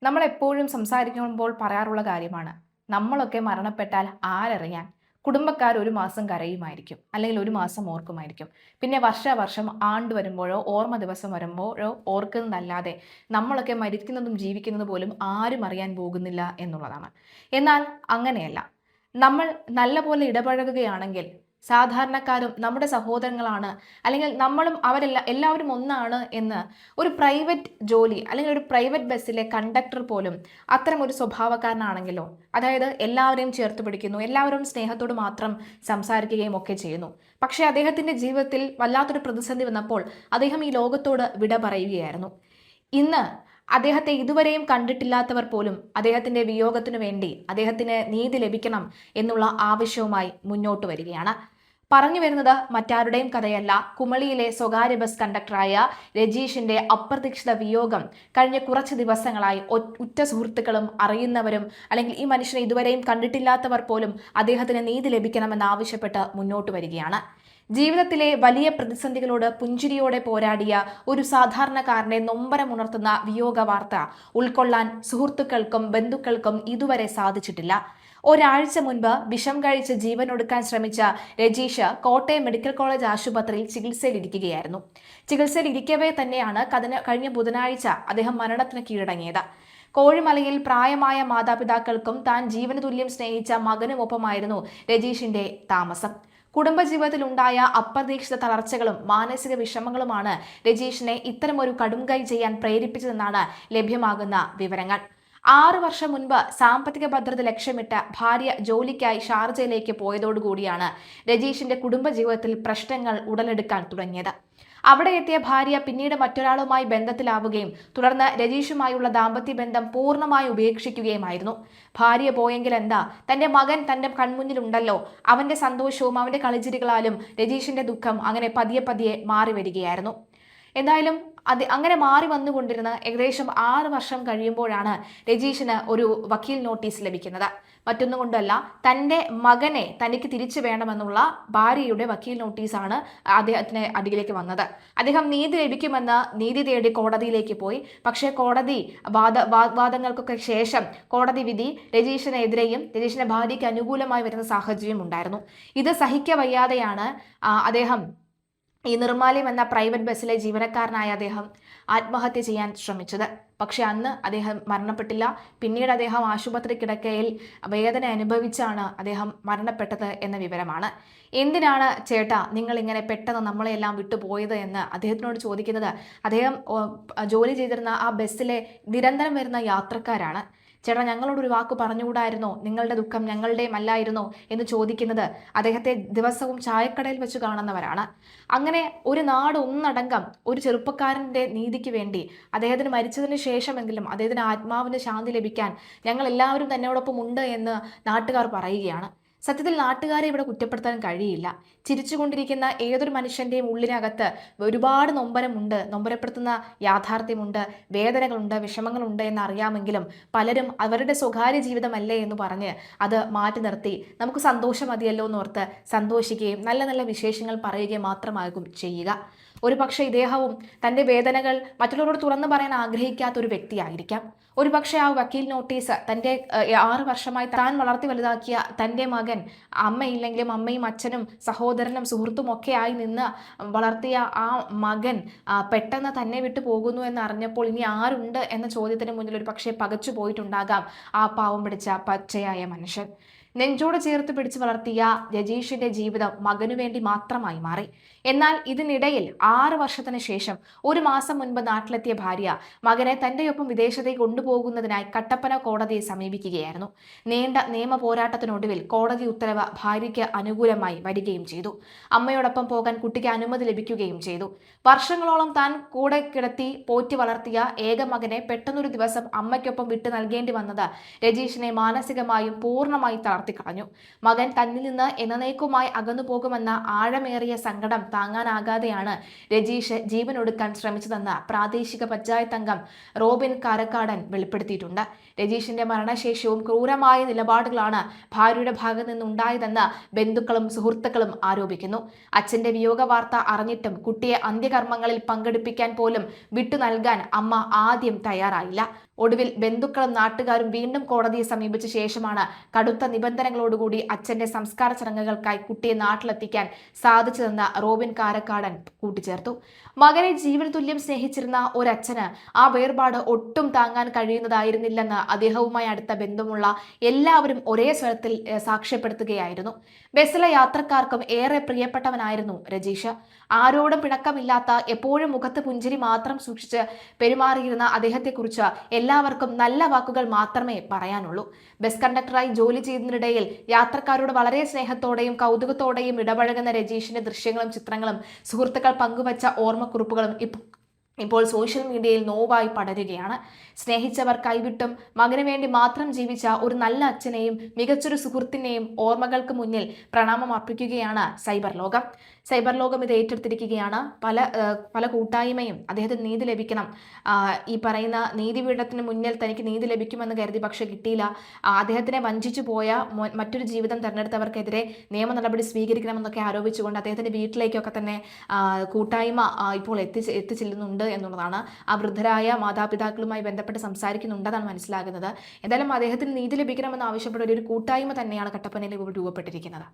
നമ്മളെപ്പോഴും സംസാരിക്കുമ്പോൾ പറയാറുള്ള കാര്യമാണ്. നമ്മളൊക്കെ മരണപ്പെട്ടാൽ ആരറിയാൻ? കുടുംബക്കാർ ഒരു മാസം കരയുമായിരിക്കും, അല്ലെങ്കിൽ ഒരു മാസം ഓർക്കുമായിരിക്കും. പിന്നെ വർഷാവർഷം ആണ്ട് വരുമ്പോഴോ ഓർമ്മ ദിവസം വരുമ്പോഴോ ഓർക്കുന്നതല്ലാതെ നമ്മളൊക്കെ മരിക്കുന്നതും ജീവിക്കുന്നത് പോലും ആരും അറിയാൻ പോകുന്നില്ല എന്നുള്ളതാണ്. എന്നാൽ അങ്ങനെയല്ല. നമ്മൾ നല്ലപോലെ ഇടപഴകുകയാണെങ്കിൽ സാധാരണക്കാരും നമ്മുടെ സഹോദരങ്ങളാണ്, അല്ലെങ്കിൽ നമ്മളും എല്ലാവരും ഒന്നാണ് എന്ന് ഒരു പ്രൈവറ്റ് ജോലി അല്ലെങ്കിൽ ഒരു പ്രൈവറ്റ് ബസ്സിലെ കണ്ടക്ടർ പോലും അത്തരം ഒരു സ്വഭാവക്കാരനാണെങ്കിലോ, അതായത് എല്ലാവരെയും ചേർത്ത് പിടിക്കുന്നു, എല്ലാവരും സ്നേഹത്തോട് മാത്രം സംസാരിക്കുകയും ഒക്കെ ചെയ്യുന്നു. പക്ഷേ അദ്ദേഹത്തിന്റെ ജീവിതത്തിൽ വല്ലാത്തൊരു പ്രതിസന്ധി വന്നപ്പോൾ അദ്ദേഹം ഈ ലോകത്തോട് വിട പറയുകയായിരുന്നു. ഇന്ന് അദ്ദേഹത്തെ ഇതുവരെയും കണ്ടിട്ടില്ലാത്തവർ പോലും അദ്ദേഹത്തിന്റെ വിയോഗത്തിനു വേണ്ടി അദ്ദേഹത്തിന് നീതി ലഭിക്കണം എന്നുള്ള ആവശ്യവുമായി മുന്നോട്ട് വരികയാണ്. പറഞ്ഞു വരുന്നത് മറ്റാരുടെയും കഥയല്ല. കുമളിയിലെ സ്വകാര്യ ബസ് കണ്ടക്ടറായ രജീഷിന്റെ അപ്രതീക്ഷിത വിയോഗം കഴിഞ്ഞ കുറച്ച് ദിവസങ്ങളായി ഉറ്റ സുഹൃത്തുക്കളും അറിയുന്നവരും, അല്ലെങ്കിൽ ഈ മനുഷ്യനെ ഇതുവരെയും കണ്ടിട്ടില്ലാത്തവർ പോലും അദ്ദേഹത്തിന് നീതി ലഭിക്കണമെന്ന് ആവശ്യപ്പെട്ട് മുന്നോട്ട് വരികയാണ്. ജീവിതത്തിലെ വലിയ പ്രതിസന്ധികളോട് പുഞ്ചിരിയോടെ പോരാടിയ ഒരു സാധാരണക്കാരനെ നൊമ്പരമുണർത്തുന്ന വിയോഗ വാർത്ത ഉൾക്കൊള്ളാൻ സുഹൃത്തുക്കൾക്കും ബന്ധുക്കൾക്കും ഇതുവരെ സാധിച്ചിട്ടില്ല. ഒരാഴ്ച മുൻപ് വിഷം കഴിച്ച് ജീവനൊടുക്കാൻ ശ്രമിച്ച രജീഷ് കോട്ടയം മെഡിക്കൽ കോളേജ് ആശുപത്രിയിൽ ചികിത്സയിലിരിക്കുകയായിരുന്നു. ചികിത്സയിലിരിക്കവേ തന്നെയാണ് കഴിഞ്ഞ ബുധനാഴ്ച അദ്ദേഹം മരണത്തിന് കീഴടങ്ങിയത്. കോഴിമലയിൽ പ്രായമായ മാതാപിതാക്കൾക്കും താൻ ജീവന് തുല്യം സ്നേഹിച്ച മകനുമൊപ്പമായിരുന്നു രജീഷിന്റെ താമസം. കുടുംബജീവിതത്തിൽ ഉണ്ടായ അപ്രതീക്ഷിത തളർച്ചകളും മാനസിക വിഷമങ്ങളുമാണ് രജീഷിനെ ഇത്തരമൊരു കടുംകൈ ചെയ്യാൻ പ്രേരിപ്പിച്ചതെന്നാണ് ലഭ്യമാകുന്ന വിവരങ്ങൾ. 6 വർഷം മുൻപ് സാമ്പത്തിക ഭദ്രത ലക്ഷ്യമിട്ട് ഭാര്യ ജോലിക്കായി ഷാർജയിലേക്ക് പോയതോടുകൂടിയാണ് രജീഷിന്റെ കുടുംബജീവിതത്തിൽ പ്രശ്നങ്ങൾ ഉടലെടുക്കാൻ തുടങ്ങിയത്. അവിടെ എത്തിയ ഭാര്യ പിന്നീട് മറ്റൊരാളുമായി ബന്ധത്തിലാവുകയും തുടർന്ന് രജീഷുമായുള്ള ദാമ്പത്യ ബന്ധം പൂർണ്ണമായി ഉപേക്ഷിക്കുകയുമായിരുന്നു. ഭാര്യ പോയെങ്കിൽ എന്താ, തന്റെ മകൻ തന്റെ കൺമുന്നിലുണ്ടല്ലോ, അവന്റെ സന്തോഷവും അവന്റെ കളിച്ചിരികളാലും രജീഷിന്റെ ദുഃഖം അങ്ങനെ പതിയെ പതിയെ മാറി വരികയായിരുന്നു. എന്തായാലും അങ്ങനെ മാറി വന്നുകൊണ്ടിരുന്ന ഏകദേശം 6 വർഷം കഴിയുമ്പോഴാണ് രജീഷിന് ഒരു വക്കീൽ നോട്ടീസ് ലഭിക്കുന്നത്. മറ്റൊന്നും കൊണ്ടല്ല, തൻ്റെ മകനെ തനിക്ക് തിരിച്ചു വേണമെന്നുള്ള ഭാര്യയുടെ വക്കീൽ നോട്ടീസാണ് അദ്ദേഹത്തിന് അടിയിലേക്ക് വന്നത്. അദ്ദേഹം നീതി ലഭിക്കുമെന്ന് നീതി തേടി കോടതിയിലേക്ക് പോയി. പക്ഷേ കോടതി വാദങ്ങൾക്കൊക്കെ ശേഷം കോടതി വിധി രജീഷിനെതിരെയും രജീഷിന്റെ ഭാര്യയ്ക്ക് അനുകൂലമായി വരുന്ന സാഹചര്യം ഉണ്ടായിരുന്നു. ഇത് സഹിക്കവയ്യാതെയാണ് അദ്ദേഹം ഈ നിർമ്മാല്യം എന്ന പ്രൈവറ്റ് ബസ്സിലെ ജീവനക്കാരനായ അദ്ദേഹം ആത്മഹത്യ ചെയ്യാൻ ശ്രമിച്ചത്. പക്ഷെ അന്ന് അദ്ദേഹം മരണപ്പെട്ടില്ല. പിന്നീട് അദ്ദേഹം ആശുപത്രി കിടക്കയിൽ വേദന അനുഭവിച്ചാണ് അദ്ദേഹം മരണപ്പെട്ടത് എന്ന വിവരമാണ്. എന്തിനാണ് ചേട്ടാ നിങ്ങൾ ഇങ്ങനെ പെട്ടെന്ന് നമ്മളെല്ലാം വിട്ടുപോയത് എന്ന് അദ്ദേഹത്തിനോട് ചോദിക്കുന്നത്, അദ്ദേഹം ജോലി ചെയ്തിരുന്ന ആ ബസ്സിലെ നിരന്തരം വരുന്ന യാത്രക്കാരാണ്. ചേട്ടാ ഞങ്ങളോടൊരു വാക്ക് പറഞ്ഞുകൂടായിരുന്നോ, നിങ്ങളുടെ ദുഃഖം ഞങ്ങളുടെയും അല്ലായിരുന്നോ എന്ന് ചോദിക്കുന്നത് അദ്ദേഹത്തെ ദിവസവും ചായക്കടയിൽ വെച്ച് കാണുന്നവരാണ്. അങ്ങനെ ഒരു നാട് ഒന്നടങ്കം ഒരു ചെറുപ്പക്കാരൻ്റെ നീതിക്ക് വേണ്ടി അദ്ദേഹത്തിന് മരിച്ചതിന് ശേഷമെങ്കിലും അദ്ദേഹത്തിന് ആത്മാവിന് ശാന്തി ലഭിക്കാൻ ഞങ്ങൾ എല്ലാവരും തന്നോടൊപ്പം ഉണ്ട് എന്ന് നാട്ടുകാർ പറയുകയാണ്. സത്യത്തിൽ നാട്ടുകാരെ ഇവിടെ കുറ്റപ്പെടുത്താൻ കഴിയില്ല. ചിരിച്ചുകൊണ്ടിരിക്കുന്ന ഏതൊരു മനുഷ്യൻ്റെയും ഉള്ളിനകത്ത് ഒരുപാട് നൊമ്പരമുണ്ട്, നൊമ്പരപ്പെടുത്തുന്ന യാഥാർത്ഥ്യമുണ്ട്, വേദനകളുണ്ട്, വിഷമങ്ങളുണ്ട് എന്നറിയാമെങ്കിലും പലരും അവരുടെ സ്വകാര്യ ജീവിതമല്ലേ എന്ന് പറഞ്ഞ് അത് മാറ്റി നിർത്തി നമുക്ക് സന്തോഷം മതിയല്ലോ എന്നോർത്ത് സന്തോഷിക്കുകയും നല്ല നല്ല വിശേഷങ്ങൾ പറയുകയും മാത്രമാകും ചെയ്യുക. ഒരു പക്ഷേ ഇദ്ദേഹവും തൻ്റെ വേദനകൾ മറ്റുള്ളവരോട് തുറന്നു പറയാൻ ആഗ്രഹിക്കാത്ത ഒരു വ്യക്തിയായിരിക്കാം. ഒരു പക്ഷേ ആ വക്കീൽ നോട്ടീസ് തൻ്റെ 6 വർഷമായി താൻ വളർത്തി വലുതാക്കിയ തൻ്റെ മകൻ, അമ്മയില്ലെങ്കിലും അമ്മയും അച്ഛനും സഹോദരനും സുഹൃത്തും ഒക്കെ ആയി നിന്ന് വളർത്തിയ ആ മകൻ പെട്ടെന്ന് തന്നെ വിട്ടു പോകുന്നു എന്നറിഞ്ഞപ്പോൾ ഇനി ആരുണ്ട് എന്ന ചോദ്യത്തിന് മുന്നിൽ ഒരു പക്ഷേ പകച്ചു പോയിട്ടുണ്ടാകാം ആ പാവം പിടിച്ച പച്ചയായ മനുഷ്യൻ. നെഞ്ചോട് ചേർത്ത് പിടിച്ച് വളർത്തിയ രജീഷിന്റെ ജീവിതം മകനു വേണ്ടി മാത്രമായി മാറി. എന്നാൽ ഇതിനിടയിൽ 6 വർഷത്തിന് ശേഷം 1 മാസം മുൻപ് നാട്ടിലെത്തിയ ഭാര്യ മകനെ തൻ്റെയൊപ്പം വിദേശത്തേക്ക് കൊണ്ടുപോകുന്നതിനായി കട്ടപ്പന കോടതിയെ സമീപിക്കുകയായിരുന്നു. നീണ്ട നിയമ പോരാട്ടത്തിനൊടുവിൽ കോടതി ഉത്തരവ് ഭാര്യയ്ക്ക് അനുകൂലമായി വരികയും ചെയ്തു. അമ്മയോടൊപ്പം പോകാൻ കുട്ടിക്ക് അനുമതി ലഭിക്കുകയും ചെയ്തു. വർഷങ്ങളോളം താൻ കൂടെ കിടത്തി പോറ്റി വളർത്തിയ ഏക മകനെ പെട്ടെന്നൊരു ദിവസം അമ്മയ്ക്കൊപ്പം വിട്ടു നൽകേണ്ടി വന്നത് രജീഷിനെ മാനസികമായും പൂർണ്ണമായി തളർത്തിക്കളഞ്ഞു. മകൻ തന്നിൽ നിന്ന് എന്നേക്കുമായി അകന്നു പോകുമെന്ന ആഴമേറിയ സങ്കടം താങ്ങാനാകാതെയാണ് രജീഷ് ജീവനൊടുക്കാൻ ശ്രമിച്ചതെന്ന് പ്രാദേശിക പഞ്ചായത്ത് അംഗം റോബിൻ കാരക്കാടൻ വെളിപ്പെടുത്തിയിട്ടുണ്ട്. രജീഷിന്റെ മരണശേഷവും ക്രൂരമായ നിലപാടുകളാണ് ഭാര്യയുടെ ഭാഗത്ത് നിന്നുണ്ടായതെന്ന് ബന്ധുക്കളും സുഹൃത്തുക്കളും ആരോപിക്കുന്നു. അച്ഛന്റെ വിയോഗ വാർത്ത അറിഞ്ഞിട്ടും കുട്ടിയെ അന്ത്യകർമ്മങ്ങളിൽ പങ്കെടുപ്പിക്കാൻ പോലും വിട്ടു നൽകാൻ അമ്മ ആദ്യം തയ്യാറായില്ല. ഒടുവിൽ ബന്ധുക്കളും നാട്ടുകാരും വീണ്ടും കോടതിയെ സമീപിച്ച ശേഷമാണ് കടുത്ത നിബന്ധനകളോടുകൂടി അച്ഛന്റെ സംസ്കാര ചടങ്ങുകൾക്കായി കുട്ടിയെ നാട്ടിലെത്തിക്കാൻ സാധിച്ചതെന്ന് റോബിൻ കാരക്കാടൻ കൂട്ടിച്ചേർത്തു. മകനെ ജീവൻ തുല്യം സ്നേഹിച്ചിരുന്ന ഒരച്ഛന് ആ വേർപാട് ഒട്ടും താങ്ങാൻ കഴിയുന്നതായിരുന്നില്ലെന്ന് അദ്ദേഹവുമായി അടുത്ത ബന്ധമുള്ള എല്ലാവരും ഒരേ സ്വരത്തിൽ സാക്ഷ്യപ്പെടുത്തുകയായിരുന്നു. ബസ്സിലെ യാത്രക്കാർക്കും ഏറെ പ്രിയപ്പെട്ടവനായിരുന്നു രജീഷ്. ആരോടും പിണക്കമില്ലാത്ത, എപ്പോഴും മുഖത്ത് പുഞ്ചിരി മാത്രം സൂക്ഷിച്ച് പെരുമാറിയിരുന്ന അദ്ദേഹത്തെക്കുറിച്ച് എല്ലാവർക്കും നല്ല വാക്കുകൾ മാത്രമേ പറയാനുള്ളൂ. ബസ് കണ്ടക്ടറായി ജോലി ചെയ്യുന്നതിനിടയിൽ യാത്രക്കാരോട് വളരെ സ്നേഹത്തോടെയും കൗതുകത്തോടെയും ഇടപഴകുന്ന രജീഷിന്റെ ദൃശ്യങ്ങളും ചിത്രങ്ങളും സുഹൃത്തുക്കൾ പങ്കുവച്ച ഓർമ്മക്കുറിപ്പുകളും ഇപ്പോൾ സോഷ്യൽ മീഡിയയിൽ നോവായി പടരുകയാണ്. സ്നേഹിച്ചവർ കൈവിട്ടും മകന് വേണ്ടി മാത്രം ജീവിച്ച ഒരു നല്ല അച്ഛനെയും മികച്ചൊരു സുഹൃത്തിനെയും ഓർമ്മകൾക്ക് മുന്നിൽ പ്രണാമം അർപ്പിക്കുകയാണ് സൈബർ ലോകം. സൈബർ ലോകം ഇത് ഏറ്റെടുത്തിരിക്കുകയാണ്. പല കൂട്ടായ്മയും അദ്ദേഹത്തിന് നീതി ലഭിക്കണം, ഈ പറയുന്ന നീതിപീഠത്തിന് മുന്നിൽ തനിക്ക് നീതി ലഭിക്കുമെന്ന് കരുതി, പക്ഷെ കിട്ടിയില്ല. അദ്ദേഹത്തിനെ വഞ്ചിച്ചു പോയ മറ്റൊരു ജീവിതം തെരഞ്ഞെടുത്തവർക്കെതിരെ നിയമ നടപടി സ്വീകരിക്കണമെന്നൊക്കെ ആരോപിച്ചുകൊണ്ട് അദ്ദേഹത്തിന്റെ വീട്ടിലേക്കൊക്കെ തന്നെ കൂട്ടായ്മ ഇപ്പോൾ എത്തിച്ചെല്ലുന്നുണ്ട് എന്നുള്ളതാണ്. ആ വൃദ്ധരായ മാതാപിതാക്കളുമായി ബന്ധപ്പെട്ട് സംസാരിക്കുന്നുണ്ടെന്നാണ് മനസ്സിലാകുന്നത്. എന്തായാലും അദ്ദേഹത്തിന് നീതി ലഭിക്കണമെന്ന് ആവശ്യപ്പെട്ട ഒരു കൂട്ടായ്മ തന്നെയാണ് കട്ടപ്പനയിൽ രൂപപ്പെട്ടിരിക്കുന്നത്.